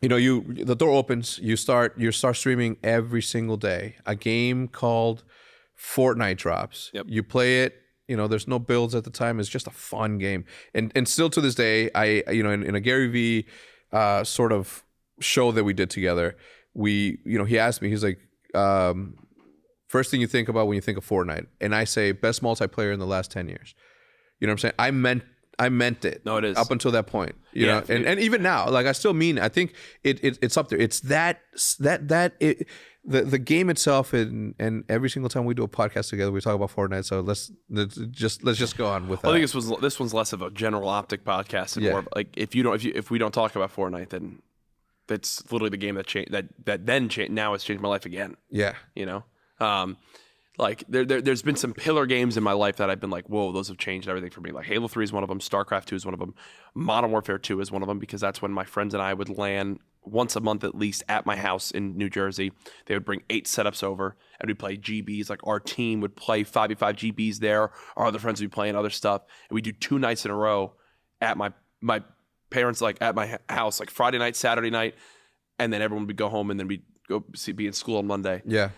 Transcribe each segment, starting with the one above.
the door opens, you start streaming every single day. A game called Fortnite drops. Yep. You play it. There's no builds at the time. It's just a fun game, and still to this day, in a Gary V sort of show that we did together, he asked me, he's like, first thing you think about when you think of Fortnite, and I say best multiplayer in the last 10 years. You know what I'm saying? I meant it. No, it is. Up until that point, you know, and even now, like I still mean it. I think it's up there. It's the game itself, and every single time we do a podcast together, we talk about Fortnite. So let's just go on with that. I think this one's less of a general optic podcast and more of like if we don't talk about Fortnite, then that's literally the game that changed now it's changed my life again. Yeah, like there's been some pillar games in my life that I've been like, whoa, those have changed everything for me. Like Halo 3 is one of them, StarCraft 2 is one of them, Modern Warfare 2 is one of them, because that's when my friends and I would LAN once a month at least at my house in New Jersey. They would bring 8 setups over and we'd play GBs. Like our team would play 5v5 GBs there. Our other friends would be playing other stuff. And we'd do 2 nights in a row at my parents, like at my house, like Friday night, Saturday night, and then everyone would go home and then we'd go be in school on Monday. Yeah.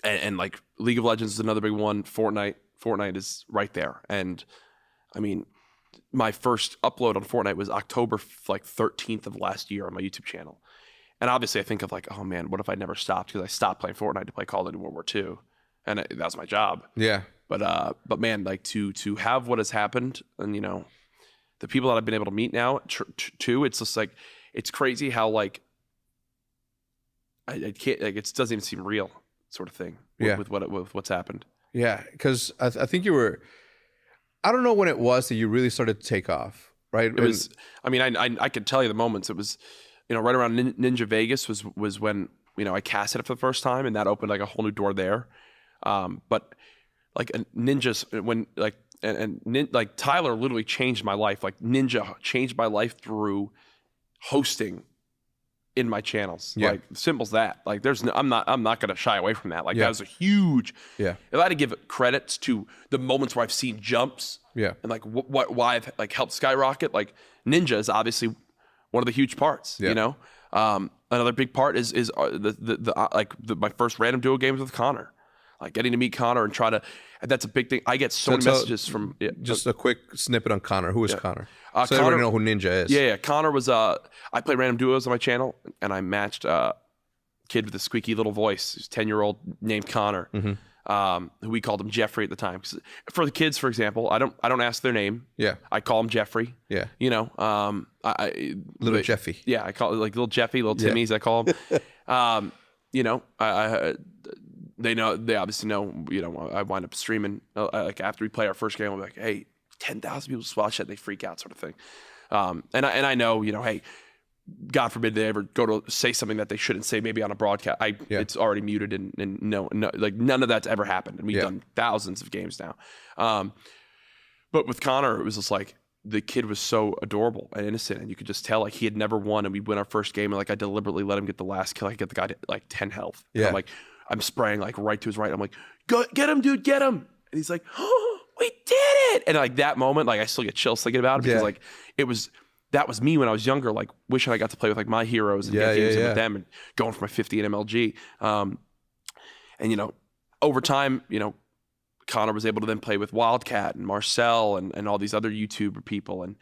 And like League of Legends is another big one. Fortnite is right there. And I mean, my first upload on Fortnite was October 13th of last year on my YouTube channel. And obviously I think of like, oh man, what if I never stopped? Because I stopped playing Fortnite to play Call of Duty World War II. And that was my job. Yeah. But man, like to have what has happened, and the people that I've been able to meet now too, it's just like, it's crazy how like, I can't, like, it doesn't even seem real, sort of thing. With what's happened. Yeah, because I think you were. I don't know when it was that you really started to take off, right? It was. I mean, I could tell you the moments. It was, right around Ninja Vegas was when I casted it for the first time, and that opened like a whole new door there. But like Ninja's when like like Tyler literally changed my life. Like Ninja changed my life through hosting in my channels. Yeah. Like simple as that. Like I'm not gonna shy away from that. Like that was a huge. Yeah. If I had to give credits to the moments where I've seen jumps. Yeah. And like why I've like helped skyrocket. Like Ninja is obviously one of the huge parts. Yeah. Another big part is my first random duo games with Connor. Like getting to meet Connor and try to. And that's a big thing. I get so many messages from. Just a quick snippet on Connor. Who is Connor? So Connor, everyone know who Ninja is. Yeah. Connor was. I play random duos on my channel, and I matched a kid with a squeaky little voice. He's 10-year-old named Connor. Mm-hmm. Who we called him Jeffrey at the time. For the kids, for example, I don't ask their name. Yeah. I call him Jeffrey. Yeah. Little Jeffy. Yeah, I call it like little Jeffy, little Timmy's. I call him. They obviously know. I wind up streaming like after we play our first game. I'm like, hey, 10,000 people just watch that, they freak out, sort of thing. And I know, hey, God forbid they ever go to say something that they shouldn't say, maybe on a broadcast. It's already muted, and no, like none of that's ever happened. And we've done thousands of games now. But with Connor, it was just like the kid was so adorable and innocent, and you could just tell like he had never won, and we'd win our first game, and like I deliberately let him get the last kill. I get the guy to like 10 health. Yeah. And I'm spraying like right to his right. I'm like, go get him, dude, get him. And he's like, oh, we did it. And like that moment, like I still get chills thinking about it, because like that was me when I was younger, like wishing I got to play with like my heroes and get games in with them, and going for my 50 in MLG. And over time, Connor was able to then play with Wildcat and Marcel and all these other YouTuber people. And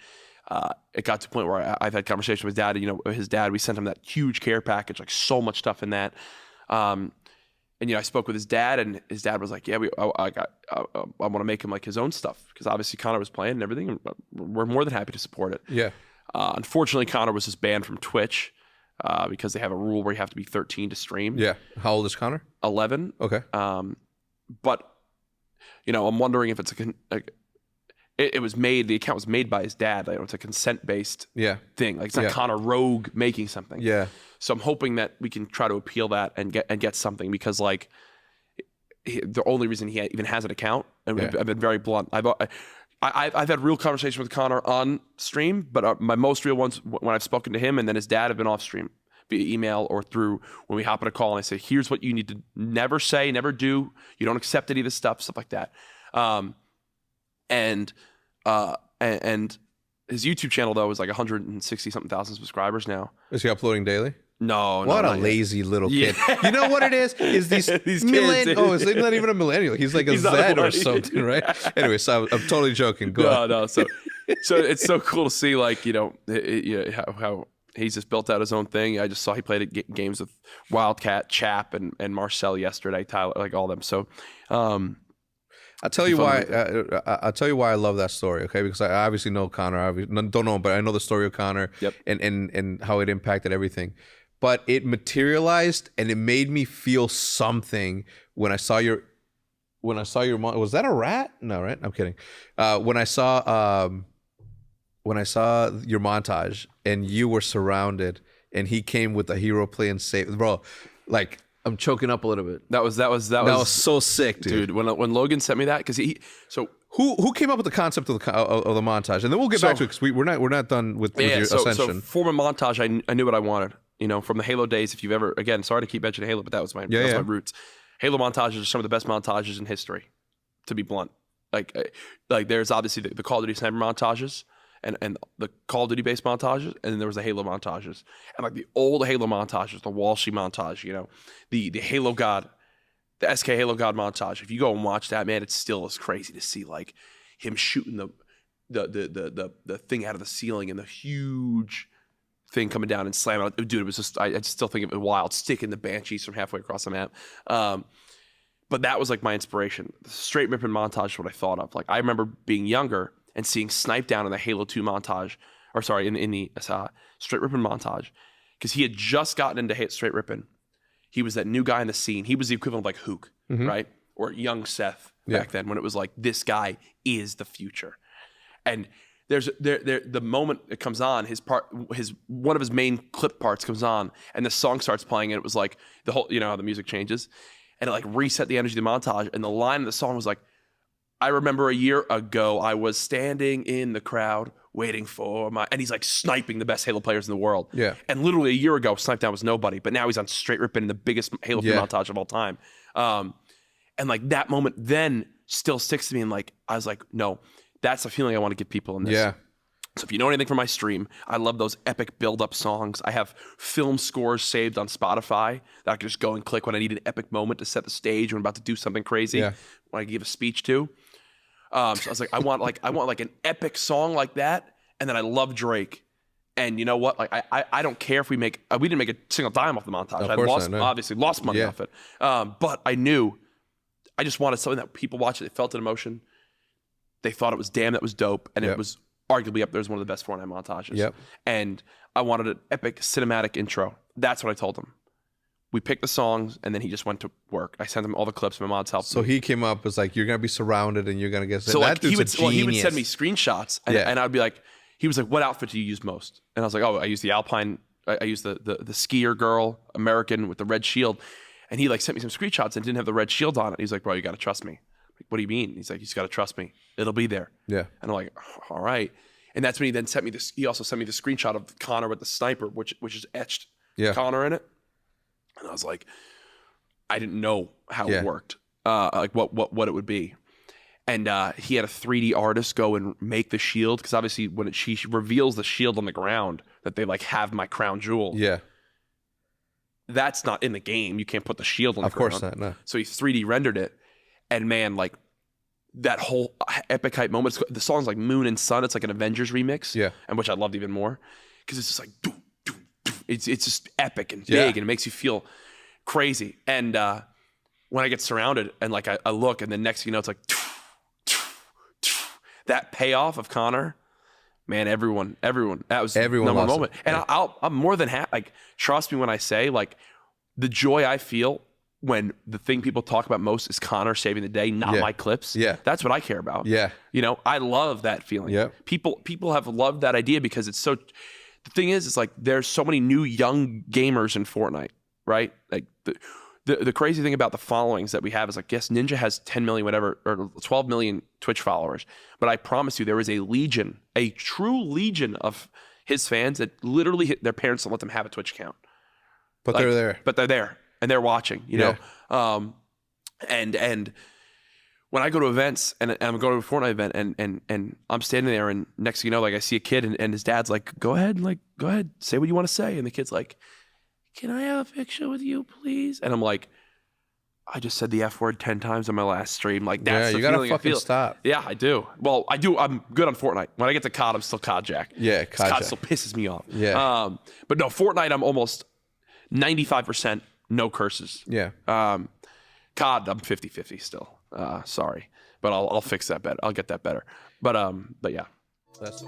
it got to a point where I've had conversations with Dad. His dad, we sent him that huge care package, like so much stuff in that. And I spoke with his dad, and his dad was like, "Yeah, I want to make him like his own stuff, because obviously Connor was playing and everything, and we're more than happy to support it." Yeah. Unfortunately, Connor was just banned from Twitch because they have a rule where you have to be 13 to stream. Yeah. How old is Connor? 11. Okay. But I'm wondering if it's it was made. The account was made by his dad. Like, it's a consent-based thing. Like it's not Connor Rogue making something. Yeah. So I'm hoping that we can try to appeal that and get something, because like the only reason he even has an account, and I've been very blunt. I've had real conversations with Connor on stream, but my most real ones when I've spoken to him and then his dad have been off stream via email or through when we hop on a call and I say, here's what you need to never say, never do. You don't accept any of this stuff like that. And His YouTube channel though is like 160 something thousand subscribers now. Is he uploading daily? No, What a lazy little kid. You know what it is? Is these These millennials? kids, Oh, is he not even a millennial? He's like a He's not Z a or something, right? Anyway, so I'm totally joking. Go on. No. So it's so cool to see, like, how he's just built out his own thing. I just saw he played at games with Wildcat, Chap, and Marcel yesterday. Tyler, like all them. So, I'll tell you why. I'll tell you why I love that story. Okay, because I obviously know Connor. I don't know him, but I know the story of Connor. Yep. And how it impacted everything. But it materialized and it made me feel something when I saw your. Was that a rat? No, right? I'm kidding. When I saw your montage and you were surrounded and he came with a hero play and save, bro, like I'm choking up a little bit. That was so sick, dude. When Logan sent me that, because who came up with the concept of the montage, and then we'll get back to it because we're not done with your Ascension. So for my montage, I knew what I wanted. From the Halo days. If you've ever, again, sorry to keep mentioning Halo, but that was my roots. Halo montages are some of the best montages in history, to be blunt. Like there's obviously the Call of Duty sniper montages and the Call of Duty based montages, and then there was the Halo montages. And like the old Halo montages, the Walshy montage, the Halo God, the SK Halo God montage. If you go and watch that, man, it still is crazy to see like him shooting the thing out of the ceiling and the huge thing coming down and slamming it. Dude, it was just, I still think of it wild, sticking the Banshees from halfway across the map. But that was like my inspiration. The straight ripping montage is what I thought of. Like I remember being younger and seeing Snipe down in the Halo 2 montage, or sorry, in the straight ripping montage, because he had just gotten into straight ripping. He was that new guy in the scene. He was the equivalent of like Hook, right? Or young Seth back then, when it was like, this guy is the future. And there's the moment it comes on, one of his main clip parts comes on, and the song starts playing, and it was like the whole, how the music changes, and it like reset the energy of the montage, and the line of the song was like, I remember a year ago I was standing in the crowd waiting for and he's like sniping the best Halo players in the world. Yeah. And literally a year ago, Snipe Down was nobody, but now he's on straight ripping in the biggest Halo 3 montage of all time. And like that moment then still sticks to me, and like I was like, no, that's the feeling I want to give people in this. Yeah. So if you know anything from my stream, I love those epic build-up songs. I have film scores saved on Spotify that I can just go and click when I need an epic moment to set the stage when I'm about to do something crazy, when I give a speech to. So I was like, I want like an epic song like that, and then I love Drake. And you know what? Like I don't care if we didn't make a single dime off the montage. Obviously lost money off it. But I knew I just wanted something that people watched it, they felt an emotion. They thought it was that was dope, and it was arguably up there as one of the best Fortnite montages. Yep. And I wanted an epic cinematic intro. That's what I told him. We picked the songs, and then he just went to work. I sent him all the clips. My mods helped. So he came up, was like, you're gonna be surrounded, and you're gonna get. So like he would send me screenshots, and I'd be like, he was like, what outfit do you use most? And I was like, oh, I use the Alpine. I use the skier girl, American with the red shield. And he like sent me some screenshots and didn't have the red shield on it. He's like, bro, you got to trust me. Like, what do you mean? He's like, you just got to trust me. It'll be there. Yeah. And I'm like, all right. And that's when he then sent me this. He also sent me the screenshot of Connor with the sniper, which is etched Connor in it. And I was like, I didn't know how it worked, like what it would be. And he had a 3D artist go and make the shield, because obviously when she reveals the shield on the ground, that they like have my crown jewel. Yeah. That's not in the game. You can't put the shield on the ground. Of course not, no. So he 3D rendered it. And man, like that whole epic hype moment, the song's like Moon and Sun. It's like an Avengers remix. Yeah. And which I loved even more, because it's just like, doo, doo, doo. It's just epic and big, and it makes you feel crazy. And when I get surrounded and like I look, and the next thing you know, it's like, that payoff of Connor, man, everyone, that was everyone number one moment. It. And I'm more than happy. Like, trust me when I say, like, the joy I feel when the thing people talk about most is Connor saving the day, not my clips. Yeah. That's what I care about. Yeah. I love that feeling. Yeah. People have loved that idea, because it's so, the thing is, it's like there's so many new young gamers in Fortnite, right? Like the crazy thing about the followings that we have is, like, yes, Ninja has 10 million, whatever, or 12 million Twitch followers. But I promise you, there is a legion, a true legion of his fans that literally their parents don't let them have a Twitch account. But they're there. But they're there, and they're watching, you know? And when I go to events and I'm going to a Fortnite event and I'm standing there and next thing you know, like I see a kid and his dad's like, go ahead, say what you want to say. And the kid's like, can I have a picture with you, please? And I'm like, I just said the F word 10 times on my last stream. Like that's the you gotta feeling I fucking feel. stop. Yeah, I do. Well, I do. I'm good on Fortnite. When I get to COD, I'm still COD Jack. Yeah, COD Jack. still pisses me off. Yeah. But no, Fortnite, I'm almost 95% no curses. Yeah. COD, I'm 50-50 still. Sorry, but I'll fix that better. I'll get that better. But yeah. That's